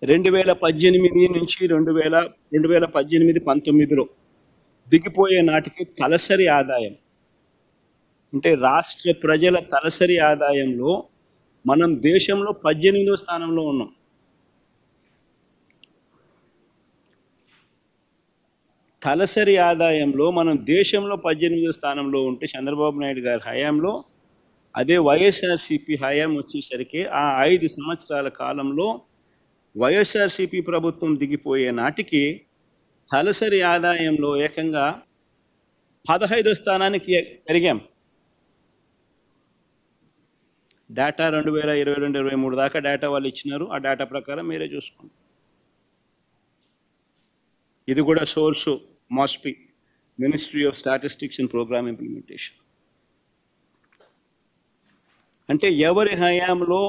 2018 నుంచి 2018-19లో దిగిపోయే నాటికి తలసరి ఆదాయం అంటే రాష్ట్ర ప్రజల తలసరి ఆదాయంలో మనం దేశంలో 18వ స్థానంలో ఉన్నాం. తలసరి ఆదాయంలో మనం దేశంలో 18వ స్థానంలో ఉంటే చంద్రబాబు నాయుడు గారి హయాంలో, అదే వైఎస్ఆర్సీపీ హయాం వచ్చేసరికి ఆ 5 సంవత్సరాల కాలంలో వైఎస్ఆర్సీపీ ప్రభుత్వం దిగిపోయే నాటికి తలసరి ఆదాయంలో ఏకంగా 15వ స్థానానికి పెరిగాం. డేటా 2022-23 దాకా డేటా వాళ్ళు ఇచ్చినారు. ఆ డేటా ప్రకారం మీరే చూసుకోండి. ఇది కూడా source MOSPI, ministry of statistics and programme implementation. అంటే ఎవరి హయాంలో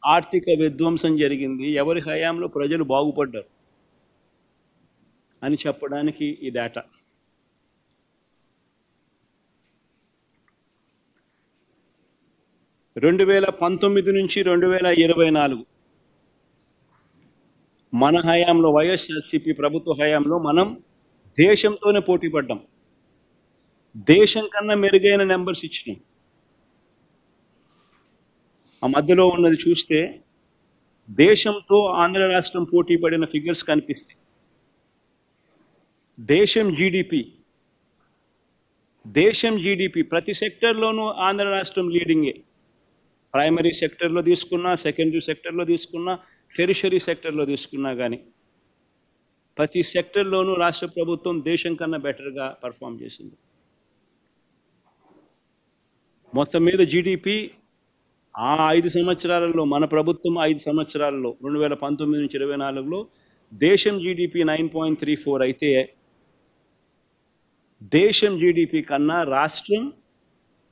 ఆర్థిక విధ్వంసం జరిగింది, ఎవరి హయాంలో ప్రజలు బాగుపడ్డారు అని చెప్పడానికి ఈ డేటా. రెండు 2019 నుంచి 2024 మన హయాంలో, వైఎస్ఆర్సీపీ ప్రభుత్వ హయాంలో మనం దేశంతోనే పోటీ పడ్డాం. దేశం కన్నా మెరుగైన నెంబర్స్ ఇచ్చినాం. ఆ మధ్యలో ఉన్నది చూస్తే దేశంతో ఆంధ్ర రాష్ట్రం పోటీ పడిన ఫిగర్స్ కనిపిస్తాయి. దేశం జీడిపి ప్రతి సెక్టర్లోనూ ఆంధ్ర రాష్ట్రం లీడింగే. ప్రైమరీ సెక్టర్లో తీసుకున్నా, సెకండరీ సెక్టర్లో తీసుకున్నా, టెరిషరీ సెక్టర్లో తీసుకున్నా కానీ ప్రతి సెక్టర్లోనూ రాష్ట్ర ప్రభుత్వం దేశం కన్నా బెటర్గా పర్ఫామ్ చేసింది. మొత్తం మీద జీడిపి ఆ 5 సంవత్సరాలలో, మన ప్రభుత్వం 5 సంవత్సరాలలో 2019 నుంచి 24లో దేశం జీడిపి 9.34 అయితే దేశం జీడిపి కన్నా రాష్ట్రం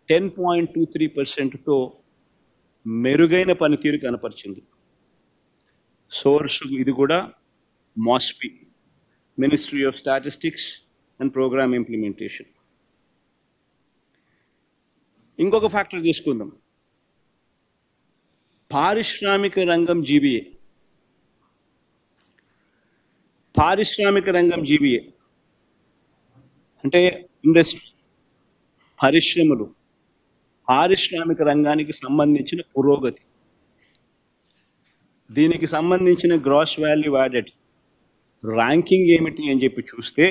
10.23%తో మెరుగైన పనితీరు కనపరిచింది. సోర్స్ ఇది కూడా MOSPI, ministry of statistics and programme implementation. ఇంకొక ఫ్యాక్టర్ తీసుకుందాం, పారిశ్రామిక రంగం జీబీఏ. పారిశ్రామిక రంగం జీబీఏ అంటే ఇండస్ట్రీ, పరిశ్రమలు, పారిశ్రామిక రంగానికి సంబంధించిన పురోగతి, దీనికి సంబంధించిన గ్రాస్ వాల్యూ యాడెడ్ ర్యాంకింగ్ ఏమిటి అని చెప్పి చూస్తే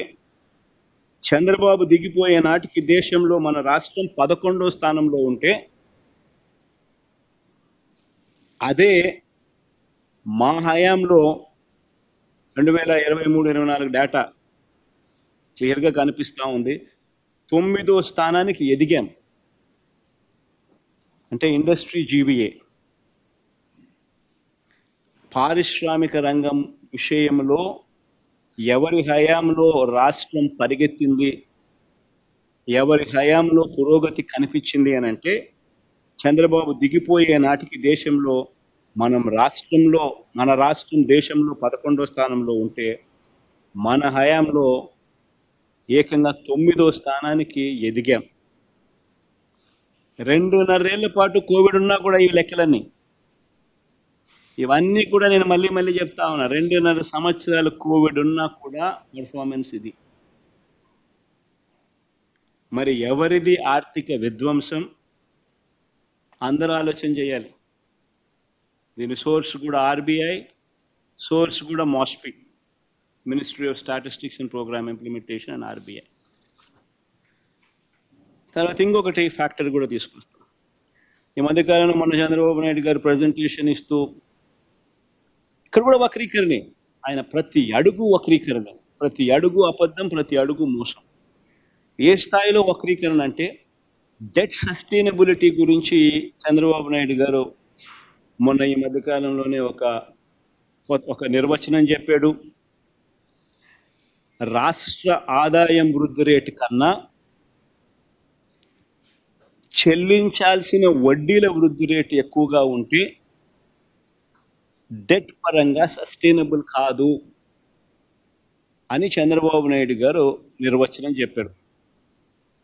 చంద్రబాబు దిగిపోయే నాటికి దేశంలో మన రాష్ట్రం 11వ స్థానంలో ఉంటే, అదే మా హయాంలో 2023-24 డేటా క్లియర్గా కనిపిస్తూ ఉంది, 9వ స్థానానికి ఎదిగాం. అంటే ఇండస్ట్రీ జీబీఏ, పారిశ్రామిక రంగం విషయంలో ఎవరి హయాంలో రాష్ట్రం పరిగెత్తింది, ఎవరి హయాంలో పురోగతి కనిపించింది అని అంటే చంద్రబాబు దిగిపోయే నాటికి దేశంలో మన రాష్ట్రం దేశంలో 11వ స్థానంలో ఉంటే మన హయాంలో ఏకంగా 9వ స్థానానికి ఎదిగాం. 2.5 ఏళ్ల పాటు కోవిడ్ ఉన్నా కూడా ఈ లెక్కలన్నీ, ఇవన్నీ కూడా నేను మళ్ళీ చెప్తా ఉన్నా, 2.5 సంవత్సరాలు కోవిడ్ ఉన్నా కూడా పెర్ఫార్మెన్స్ ఇది. మరి ఎవరిది ఆర్థిక విధ్వంసం? అందరూ ఆలోచన చేయాలి. దీని సోర్స్ కూడా ఆర్బీఐ, సోర్స్ కూడా MOSPI, ministry of statistics and programme implementation and RBI. తర్వాత ఇంకొకటి ఫ్యాక్టర్ కూడా తీసుకొస్తాం. ఈ మధ్యకాలంలో మొన్న చంద్రబాబు నాయుడు గారు ప్రజెంటేషన్ ఇస్తూ ఇక్కడ కూడా వక్రీకరణే, ఆయన ప్రతి అడుగు వక్రీకరణ, ప్రతి అడుగు అబద్ధం, ప్రతి అడుగు మోసం. ఏ స్థాయిలో వక్రీకరణ అంటే డెట్ సస్టైనబిలిటీ గురించి చంద్రబాబు నాయుడు గారు మొన్న ఈ మధ్యకాలంలోనే ఒక నిర్వచనం చెప్పాడు. రాష్ట్ర ఆదాయం వృద్ధి రేటు కన్నా చెల్లించాల్సిన వడ్డీల వృద్ధి రేటు ఎక్కువగా ఉంటే డెట్ పరంగా సస్టైనబుల్ కాదు అని చంద్రబాబు నాయుడు గారు నిర్వచనం చెప్పారు.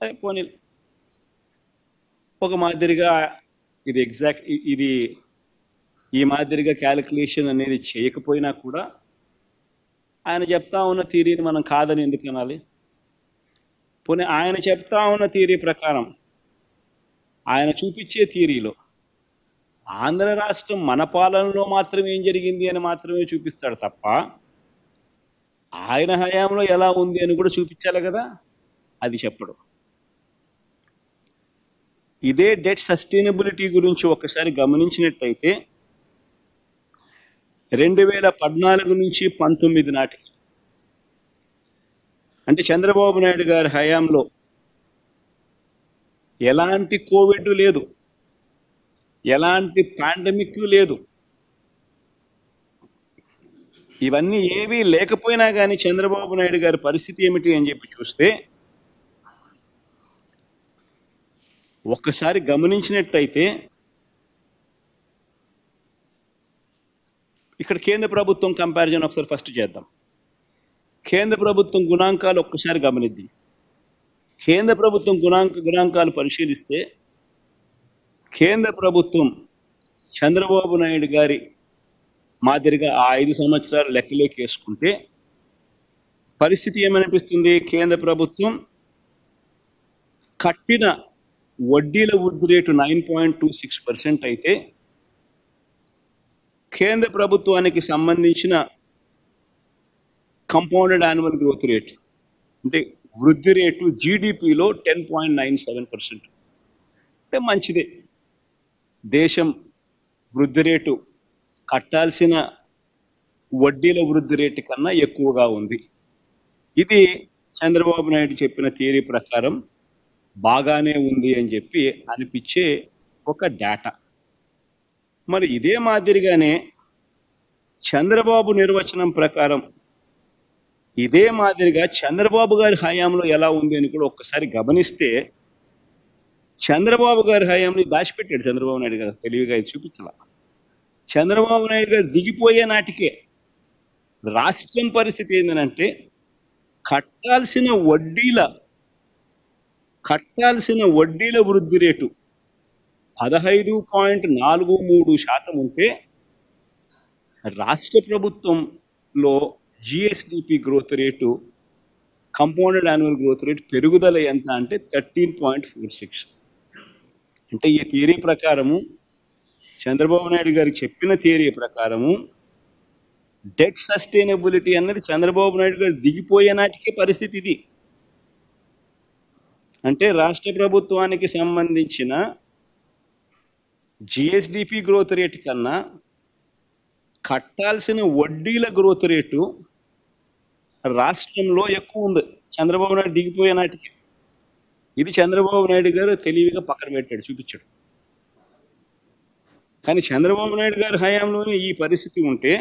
సరే పోనీ, ఒక మాదిరిగా ఇది ఈ మాదిరిగా క్యాలిక్యులేషన్ అనేది చేయకపోయినా కూడా ఆయన చెప్తా ఉన్న థియరీని మనం కాదని ఎందుకు అనాలి? పోనీ ఆయన చెప్తా ఉన్న థియరీ ప్రకారం, ఆయన చూపించే థియరీలో ఆంధ్ర రాష్ట్రం మన పాలనలో మాత్రమే ఏం జరిగింది అని మాత్రమే చూపిస్తాడు తప్ప, ఆయన హయాంలో ఎలా ఉంది అని కూడా చూపించాలి కదా, అది చెప్పడు. ఇదే డెట్ సస్టైనబిలిటీ గురించి ఒకసారి గమనించినట్టయితే 2014 నుంచి 19 నాటికి, అంటే చంద్రబాబు నాయుడు గారి హయాంలో ఎలాంటి కోవిడ్ లేదు, ఎలాంటి పాండమిక్ లేదు. ఇవన్నీ ఏవీ లేకపోయినా కానీ చంద్రబాబు నాయుడు గారి పరిస్థితి ఏమిటి అని చెప్పి చూస్తే, ఒక్కసారి గమనించినట్లయితే ఇక్కడ కేంద్ర ప్రభుత్వం కంపారిజన్ ఒకసారి ఫస్ట్ చేద్దాం. కేంద్ర ప్రభుత్వం గుణాంకాలు ఒక్కసారి గమనిద్దాం. కేంద్ర ప్రభుత్వం గుణాంకాలు పరిశీలిస్తే, కేంద్ర ప్రభుత్వం చంద్రబాబు నాయుడు గారి మాదిరిగా ఆ 5 సంవత్సరాలు లెక్కలోకి వేసుకుంటే పరిస్థితి ఏమనిపిస్తుంది? కేంద్ర ప్రభుత్వం కట్టిన వడ్డీల వృద్ధి రేటు 9.26% అయితే, కేంద్ర ప్రభుత్వానికి సంబంధించిన కంపౌండెడ్ యాన్యువల్ గ్రోత్ రేట్ అంటే వృద్ధి రేటు జీడిపిలో 10.97%. అంటే మంచిదే. దేశం వృద్ధి రేటు కట్టాల్సిన వడ్డీల వృద్ధి రేటు కన్నా ఎక్కువగా ఉంది. ఇది చంద్రబాబు నాయుడు చెప్పిన థియరీ ప్రకారం బాగానే ఉంది అని చెప్పి అనిపించే ఒక డేటా. మరి ఇదే మాదిరిగానే చంద్రబాబు నిర్వచనం ప్రకారం ఇదే మాదిరిగా చంద్రబాబు గారి హయాంలో ఎలా ఉంది అని కూడా ఒక్కసారి గమనిస్తే, చంద్రబాబు గారి హయాంని దాచిపెట్టాడు చంద్రబాబు నాయుడు గారు, తెలివిగా ఇది చూపించాల. చంద్రబాబు నాయుడు గారు దిగిపోయే నాటికే రాష్ట్రం పరిస్థితి ఏంటంటే, కట్టాల్సిన వడ్డీల వృద్ధి రేటు 15.43% ఉంటే, రాష్ట్ర ప్రభుత్వంలో GSDP growth rate, compounded annual growth rate పెరుగుదల ఎంత అంటే 13.46. అంటే ఈ థియరీ ప్రకారము, చంద్రబాబు నాయుడు గారు చెప్పిన థియరీ ప్రకారము, డెట్ సస్టైనబిలిటీ అన్నది చంద్రబాబు నాయుడు గారు దిగిపోయే నాటికే పరిస్థితి ఇది. అంటే రాష్ట్ర ప్రభుత్వానికి సంబంధించిన జిఎస్డిపి గ్రోత్ రేటు కన్నా కట్టాల్సిన వడ్డీల గ్రోత్ రేటు రాష్ట్రంలో ఎక్కువ ఉంది చంద్రబాబు నాయుడు దిగిపోయే నాటికి. ఇది చంద్రబాబు నాయుడు గారు తెలివిగా పక్కన పెట్టాడు, చూపించాడు. కానీ చంద్రబాబు నాయుడు గారి హయాంలోనే ఈ పరిస్థితి ఉంటే,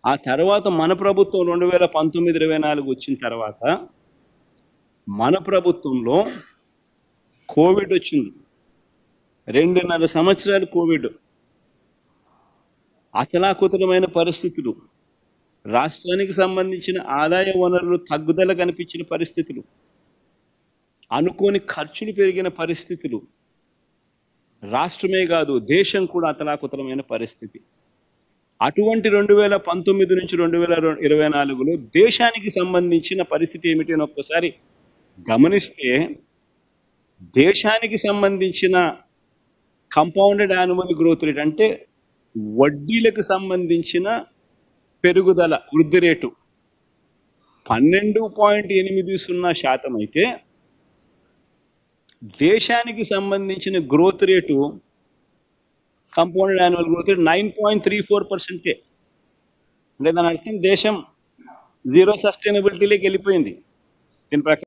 ఆ తర్వాత మన ప్రభుత్వం 2019-24 వచ్చిన తర్వాత మన ప్రభుత్వంలో కోవిడ్ వచ్చింది. 2.5 సంవత్సరాలు కోవిడ్, అతలాకుతలమైన పరిస్థితులు, రాష్ట్రానికి సంబంధించిన ఆదాయ వనరులు తగ్గుదల కనిపించిన పరిస్థితులు, అనుకోని ఖర్చులు పెరిగిన పరిస్థితులు, రాష్ట్రమే కాదు దేశం కూడా అతలాకుతలమైన పరిస్థితి. అటువంటి 2019 నుంచి 2024లో దేశానికి సంబంధించిన పరిస్థితి ఏమిటి అని ఒక్కసారి గమనిస్తే, దేశానికి సంబంధించిన కంపౌండెడ్ యాన్యువల్ గ్రోత్ రేట్ అంటే వడ్డీలకు సంబంధించిన పెరుగుదల వృద్ధి రేటు 12.80% అయితే, దేశానికి సంబంధించిన growth rate compounded annual growth rate 9.34%. అంటే దాని అర్థం దేశం జీరో సస్టైనబిలిటీలోకి వెళ్ళిపోయింది దీని ప్రకారం.